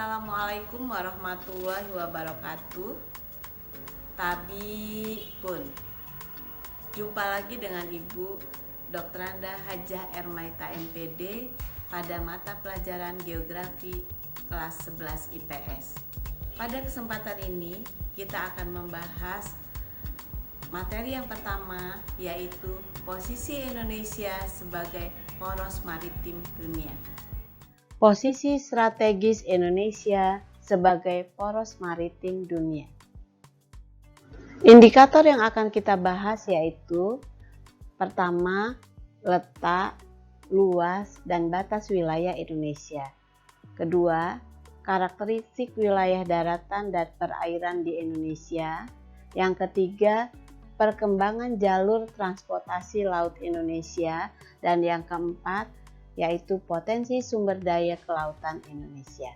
Assalamualaikum warahmatullahi wabarakatuh. Tabi pun jumpa lagi dengan Ibu Dr. Anda Hajah Ermaita MPD pada mata pelajaran Geografi kelas 11 IPS. Pada kesempatan ini kita akan membahas materi yang pertama, yaitu posisi Indonesia sebagai poros maritim dunia. Posisi strategis Indonesia sebagai poros maritim dunia. Indikator yang akan kita bahas yaitu pertama, letak, luas, dan batas wilayah Indonesia. Kedua, karakteristik wilayah daratan dan perairan di Indonesia. Yang ketiga, perkembangan jalur transportasi laut Indonesia. Dan yang keempat, yaitu potensi sumber daya kelautan Indonesia.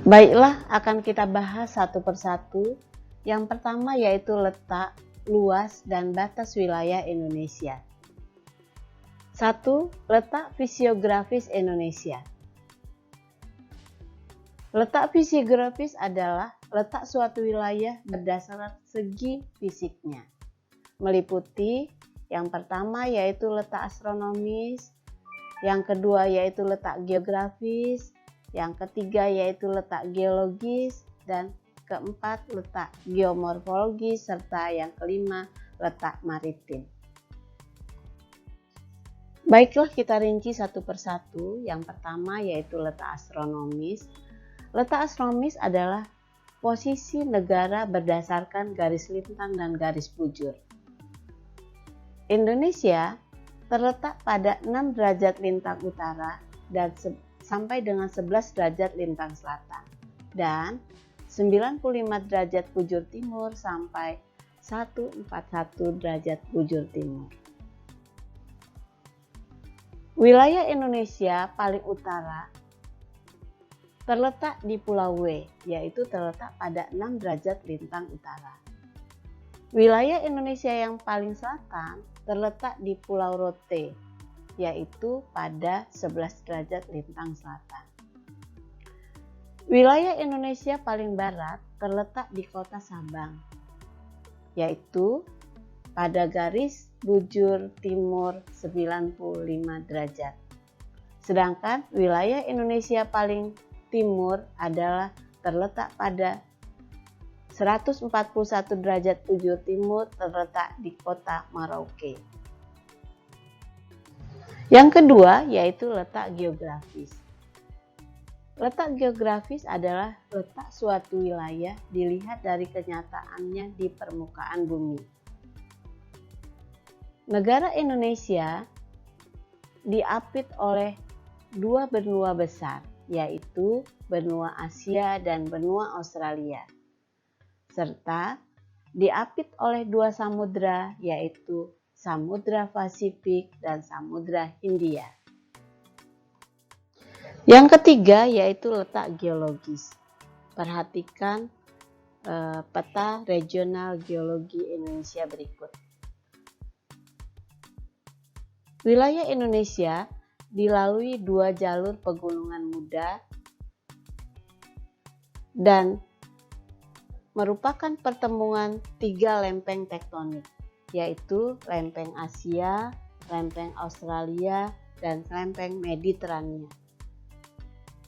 Baiklah, akan kita bahas satu persatu. Yang pertama yaitu letak, luas, dan batas wilayah Indonesia. 1. Letak fisiografis Indonesia. Letak fisiografis adalah letak suatu wilayah berdasarkan segi fisiknya, meliputi yang pertama yaitu letak astronomis, yang kedua yaitu letak geografis, yang ketiga yaitu letak geologis, dan keempat letak geomorfologis, serta yang kelima letak maritim. Baiklah, kita rinci satu persatu. Yang pertama yaitu letak astronomis. Letak astronomis adalah posisi negara berdasarkan garis lintang dan garis bujur. Indonesia terletak pada 6 derajat lintang utara dan sampai dengan 11 derajat lintang selatan, dan 95 derajat bujur timur sampai 141 derajat bujur timur. Wilayah Indonesia paling utara terletak di Pulau W, yaitu terletak pada 6 derajat lintang utara. Wilayah Indonesia yang paling selatan terletak di Pulau Rote, yaitu pada 11 derajat lintang selatan. Wilayah Indonesia paling barat terletak di kota Sabang, yaitu pada garis bujur timur 95 derajat. Sedangkan wilayah Indonesia paling timur adalah terletak pada 141 derajat bujur timur, terletak di kota Merauke. Yang kedua yaitu letak geografis. Letak geografis adalah letak suatu wilayah dilihat dari kenyataannya di permukaan bumi. Negara Indonesia diapit oleh dua benua besar, yaitu benua Asia dan benua Australia, serta diapit oleh dua samudra, yaitu Samudra Pasifik dan Samudra Hindia. Yang ketiga yaitu letak geologis. Perhatikan peta regional geologi Indonesia berikut. Wilayah Indonesia dilalui dua jalur pegunungan muda dan merupakan pertemuan tiga lempeng tektonik, yaitu lempeng Asia, lempeng Australia, dan lempeng Mediterania.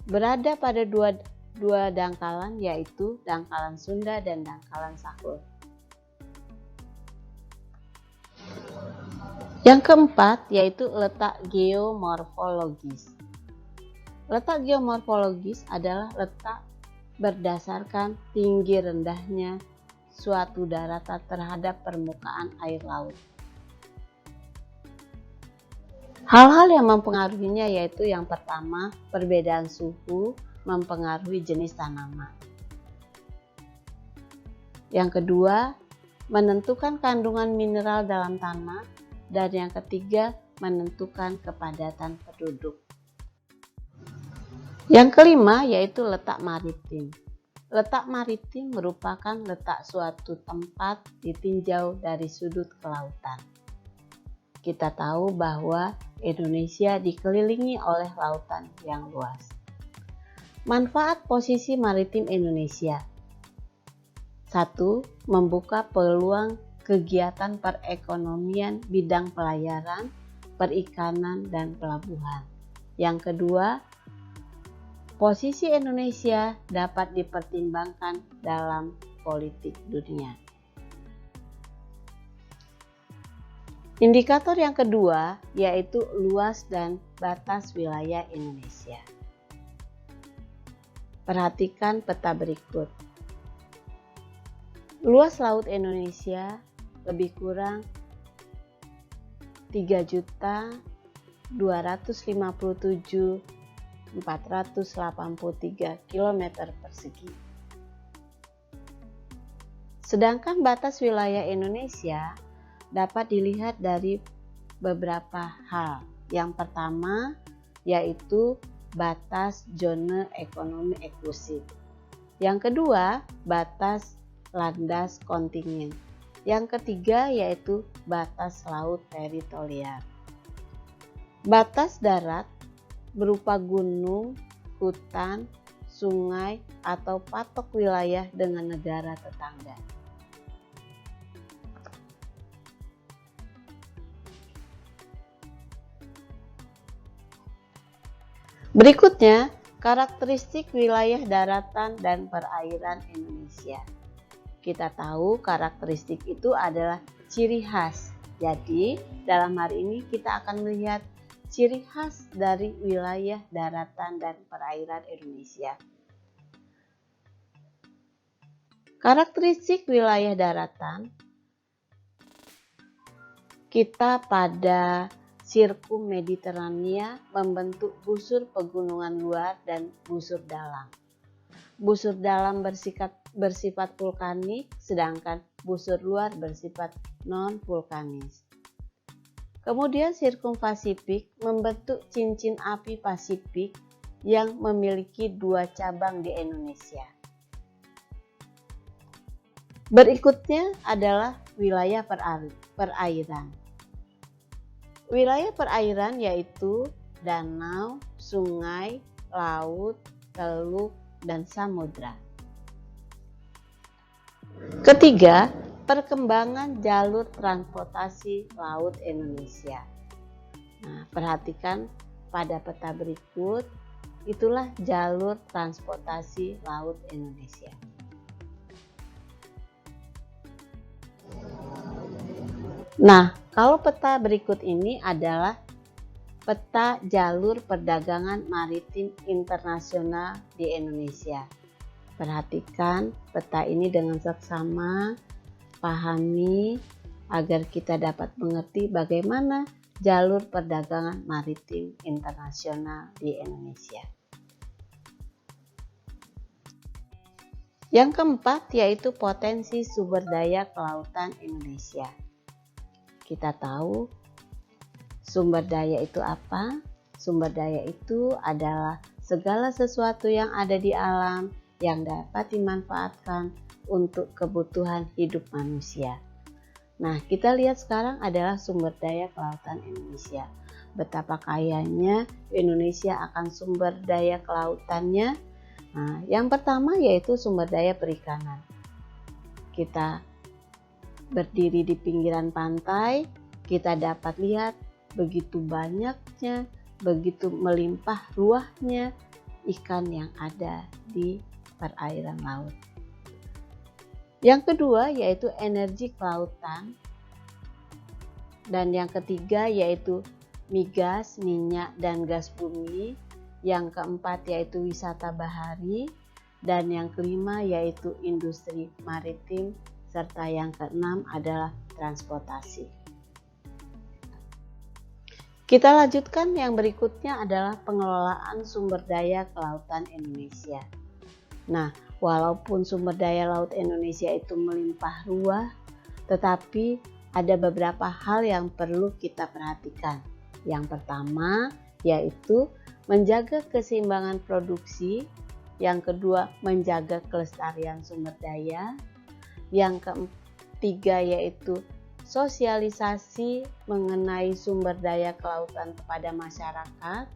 Berada pada dua dangkalan, yaitu dangkalan Sunda dan dangkalan Sahul. Yang keempat yaitu letak geomorfologis. Letak geomorfologis adalah letak berdasarkan tinggi rendahnya suatu daratan terhadap permukaan air laut. Hal-hal yang mempengaruhinya yaitu yang pertama, perbedaan suhu mempengaruhi jenis tanaman. Yang kedua, menentukan kandungan mineral dalam tanah, dan yang ketiga, menentukan kepadatan penduduk. Yang kelima yaitu letak maritim. Letak maritim merupakan letak suatu tempat ditinjau dari sudut kelautan. Kita tahu bahwa Indonesia dikelilingi oleh lautan yang luas. Manfaat posisi maritim Indonesia. 1. Membuka peluang kegiatan perekonomian bidang pelayaran, perikanan, dan pelabuhan. Yang kedua, posisi Indonesia dapat dipertimbangkan dalam politik dunia. Indikator yang kedua yaitu luas dan batas wilayah Indonesia. Perhatikan peta berikut. Luas laut Indonesia lebih kurang 3.257.483 km persegi. Sedangkan batas wilayah Indonesia dapat dilihat dari beberapa hal. Yang pertama yaitu batas zona ekonomi eksklusif. Yang kedua, batas landas kontingen. Yang ketiga yaitu batas laut teritorial. Batas darat berupa gunung, hutan, sungai, atau patok wilayah dengan negara tetangga. Berikutnya, karakteristik wilayah daratan dan perairan Indonesia. Kita tahu karakteristik itu adalah ciri khas. Jadi, dalam hari ini kita akan melihat ciri khas dari wilayah daratan dan perairan Indonesia. Karakteristik wilayah daratan, kita pada Sirkum Mediterania membentuk busur pegunungan luar dan busur dalam. Busur dalam bersifat vulkanik, sedangkan busur luar bersifat non-vulkanis. Kemudian Sirkum Pasifik membentuk cincin api Pasifik yang memiliki 2 cabang di Indonesia. Berikutnya adalah wilayah perairan. Wilayah perairan yaitu danau, sungai, laut, teluk, dan samudra. Ketiga, perkembangan jalur transportasi laut Indonesia. Nah, perhatikan pada peta berikut, itulah jalur transportasi laut Indonesia. Nah, kalau peta berikut ini adalah peta jalur perdagangan maritim internasional di Indonesia. Perhatikan peta ini dengan seksama, pahami agar kita dapat mengerti bagaimana jalur perdagangan maritim internasional di Indonesia. Yang keempat yaitu potensi sumber daya kelautan Indonesia. Kita tahu sumber daya itu apa? Sumber daya itu adalah segala sesuatu yang ada di alam yang dapat dimanfaatkan untuk kebutuhan hidup manusia. Nah, kita lihat sekarang adalah sumber daya kelautan Indonesia. Betapa kayanya Indonesia akan sumber daya kelautannya. Nah, yang pertama yaitu sumber daya perikanan. Kita berdiri di pinggiran pantai, kita dapat lihat begitu banyaknya, begitu melimpah ruahnya ikan yang ada di perairan laut. Yang kedua yaitu energi kelautan, dan yang ketiga yaitu migas, minyak, dan gas bumi. Yang keempat yaitu wisata bahari, dan yang kelima yaitu industri maritim, serta yang keenam adalah transportasi. Kita lanjutkan, yang berikutnya adalah pengelolaan sumber daya kelautan Indonesia. Nah, walaupun sumber daya laut Indonesia itu melimpah ruah, tetapi ada beberapa hal yang perlu kita perhatikan. Yang pertama yaitu menjaga keseimbangan produksi, yang kedua menjaga kelestarian sumber daya, yang ketiga yaitu sosialisasi mengenai sumber daya kelautan kepada masyarakat,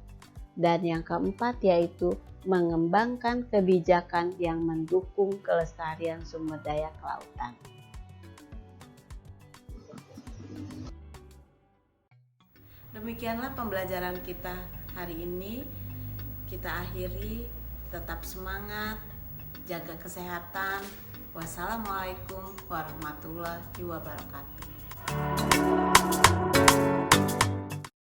Dan yang keempat yaitu mengembangkan kebijakan yang mendukung kelestarian sumber daya kelautan. Demikianlah pembelajaran kita hari ini. Kita akhiri, tetap semangat, jaga kesehatan. Wassalamualaikum warahmatullahi wabarakatuh.